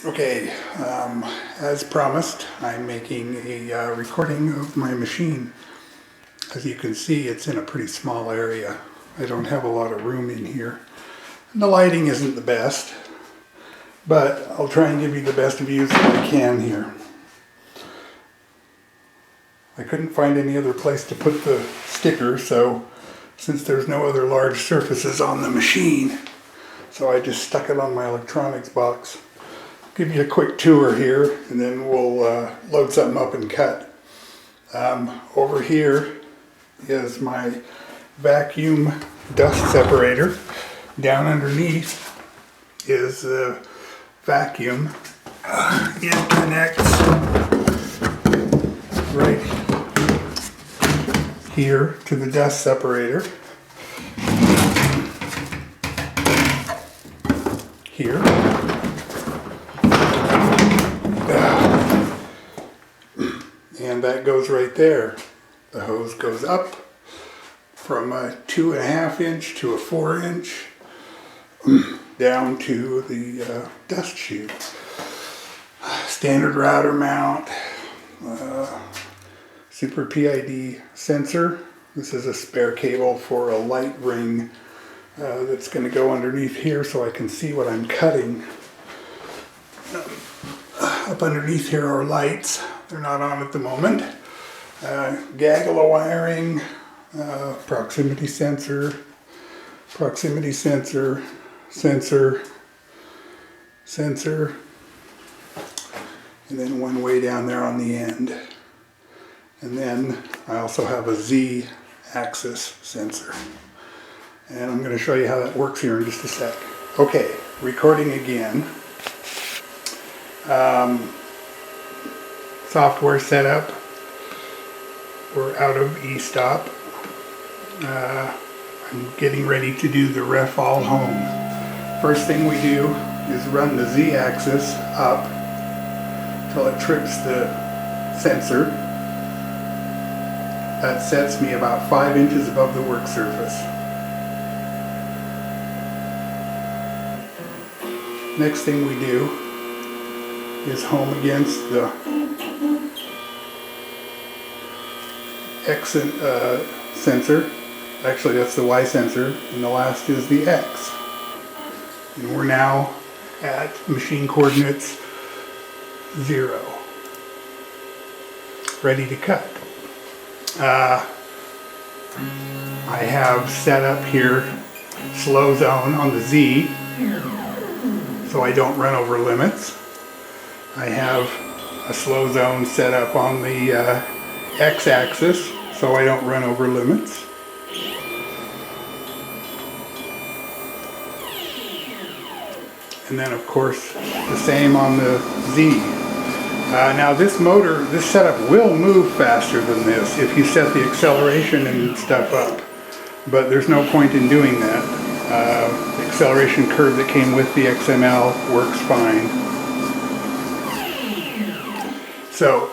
Okay, as promised, I'm making a recording of my machine. As you can see, it's in a pretty small area. I don't have a lot of room in here. And the lighting isn't the best, but I'll try and give you the best views that I can here. I couldn't find any other place to put the sticker, so since there's no other large surfaces on the machine, so I just stuck it on my electronics box. Give you a quick tour here, and then we'll load something up and cut. Over here is my vacuum dust separator. Down underneath is the vacuum. It connects right here to the dust separator. Here. And that goes right there. The hose goes up from a 2.5 inch to a 4 inch down to the dust chute. Standard router mount, super PID sensor. This is a spare cable for a light ring that's going to go underneath here so I can see what I'm cutting. Up underneath here are lights. They're not on at the moment. Gaggle of wiring, proximity sensor, sensor, and then one way down there on the end. And then I also have a Z-axis sensor. And I'm going to show you how that works here in just a sec. Okay, recording again. Software setup. We're out of e-stop. I'm getting ready to do the ref all home. First thing we do is run the Z-axis up till it trips the sensor. That sets me about 5 inches above the work surface. Next thing we do is home against the X sensor. Actually, that's the Y sensor, and the last is the X. And we're now at machine coordinates 0. Ready to cut. I have set up here slow zone on the Z so I don't run over limits. I have a slow zone set up on the X-axis so I don't run over limits. And then of course the same on the Z. Now this motor, this setup will move faster than this if you set the acceleration and stuff up, but there's no point in doing that. The acceleration curve that came with the XML works fine. So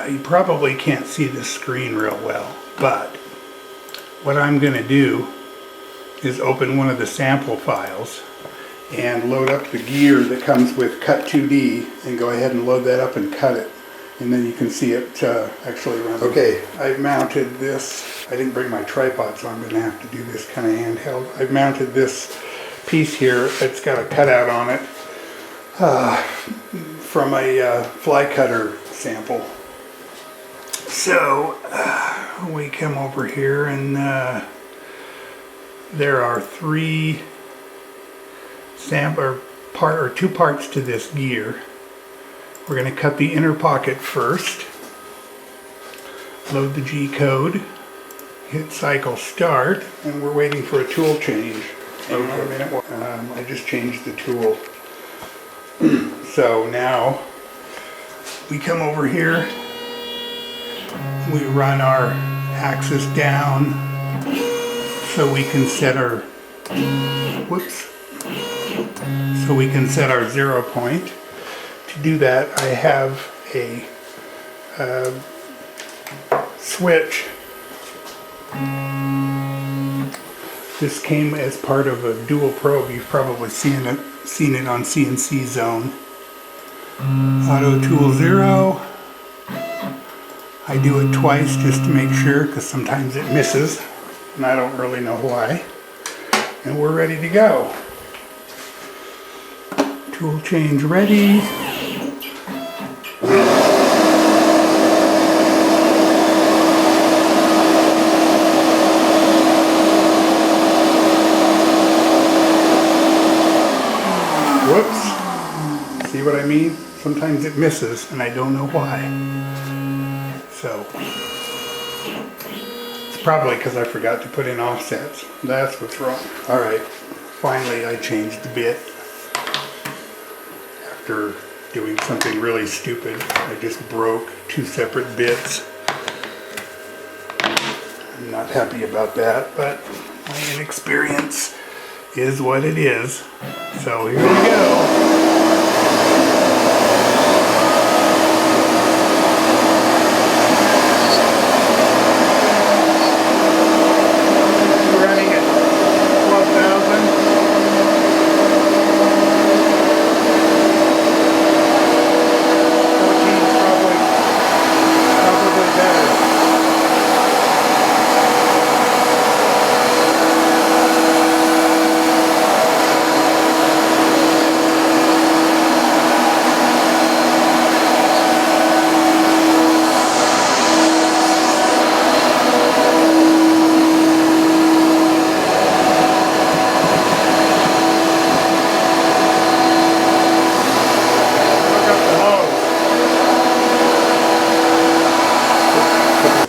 you probably can't see the screen real well, but what I'm going to do is open one of the sample files and load up the gear that comes with Cut 2D and go ahead and load that up and cut it. And then you can see it actually run. Okay, I've mounted this. I didn't bring my tripod, so I'm going to have to do this kind of handheld. I've mounted this piece here. It's got a cutout on it from a fly cutter sample. So we come over here, and there are two parts to this gear. We're going to cut the inner pocket first. Load the G code. Hit cycle start, and we're waiting for a tool change. Hang on a minute. I just changed the tool. So now we come over here. We run our axis down so we can set our so we can set our 0 point. To do that, I have a switch. This came as part of a dual probe. You've probably seen it on CNC Zone. Auto tool 0. I do it twice just to make sure, because sometimes it misses and I don't really know why. And we're ready to go. Tool change ready. Whoops. See what I mean? Sometimes it misses and I don't know why. So, it's probably because I forgot to put in offsets. That's what's wrong. Alright, finally I changed the bit. After doing something really stupid, I just broke 2 separate bits. I'm not happy about that, but my inexperience is what it is. So here we go.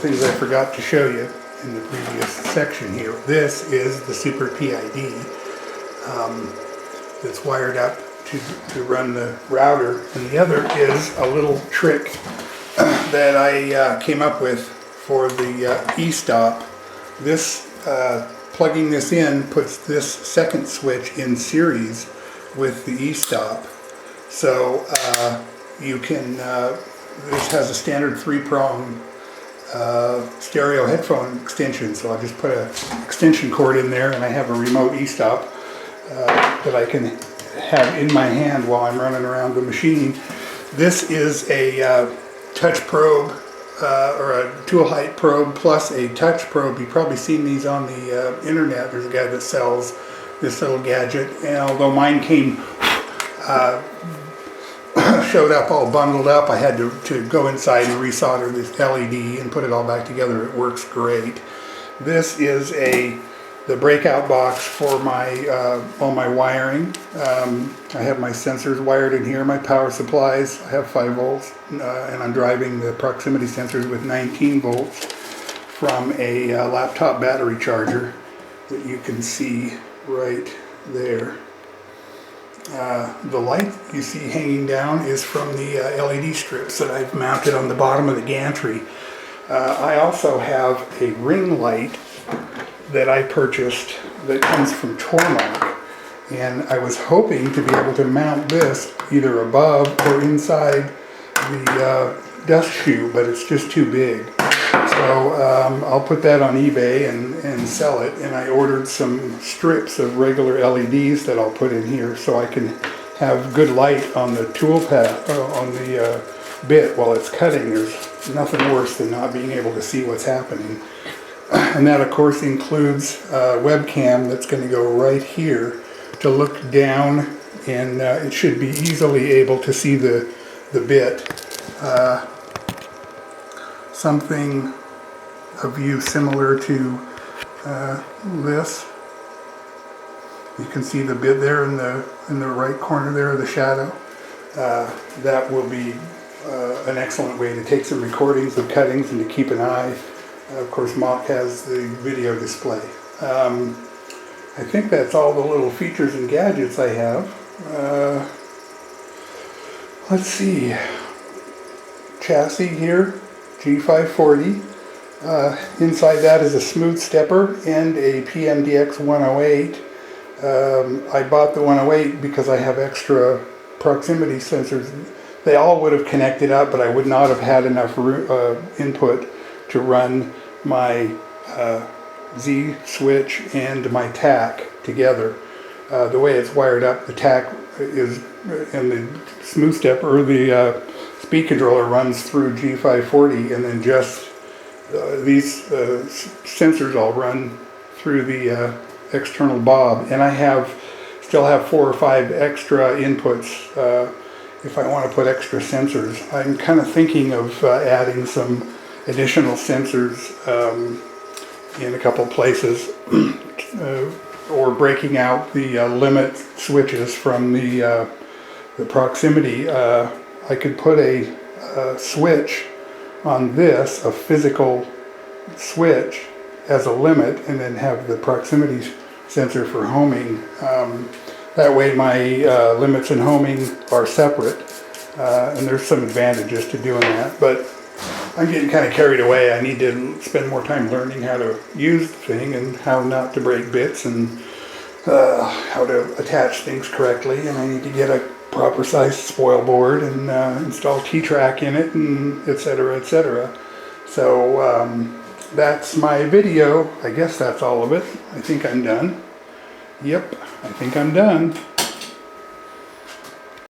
Things I forgot to show you in the previous section here. This is the Super PID that's wired up to run the router, and the other is a little trick that I came up with for the e-stop. This plugging this in puts this second switch in series with the e-stop, so you can this has a standard 3-prong stereo headphone extension, so I'll just put an extension cord in there, and I have a remote e-stop that I can have in my hand while I'm running around the machine. This is a touch probe or a tool height probe plus a touch probe. You've probably seen these on the internet. There's a guy that sells this little gadget, and although mine came showed up all bundled up, I had to go inside and resolder this LED and put it all back together. It works great. This is the breakout box for my all my wiring. I have my sensors wired in here, my power supplies. I have 5 volts, and I'm driving the proximity sensors with 19 volts from a laptop battery charger that you can see right there. The light you see hanging down is from the LED strips that I've mounted on the bottom of the gantry. I also have a ring light that I purchased that comes from Tormach, and I was hoping to be able to mount this either above or inside the dust chute, but it's just too big. So I'll put that on eBay and sell it, and I ordered some strips of regular LEDs that I'll put in here so I can have good light on the tool pad, on the bit while it's cutting. There's nothing worse than not being able to see what's happening. And that of course includes a webcam that's going to go right here to look down, and it should be easily able to see the bit. Something a view similar to this. You can see the bit there in the right corner there of the shadow. That will be an excellent way to take some recordings of cuttings and to keep an eye. Of course, Mach has the video display. I think that's all the little features and gadgets I have. Let's see. Chassis here, G540. Inside that is a smooth stepper and a PMDX 108. I bought the 108 because I have extra proximity sensors. They all would have connected up, but I would not have had enough input to run my Z switch and my TAC together. The way it's wired up, the TAC is, and the smooth step or the speed controller runs through G540, and then just these sensors all run through the external bob. And I still have 4 or 5 extra inputs if I want to put extra sensors. I'm kind of thinking of adding some additional sensors in a couple places, or breaking out the limit switches from the proximity. I could put a switch on this, a physical switch as a limit, and then have the proximity sensor for homing. That way my limits and homing are separate, and there's some advantages to doing that, but I'm getting kind of carried away. I need to spend more time learning how to use the thing and how not to break bits and how to attach things correctly, and I need to get a proper size spoil board and install T-track in it, and etc., etc. So that's my video. I guess that's all of it. I think I'm done. Yep, I think I'm done.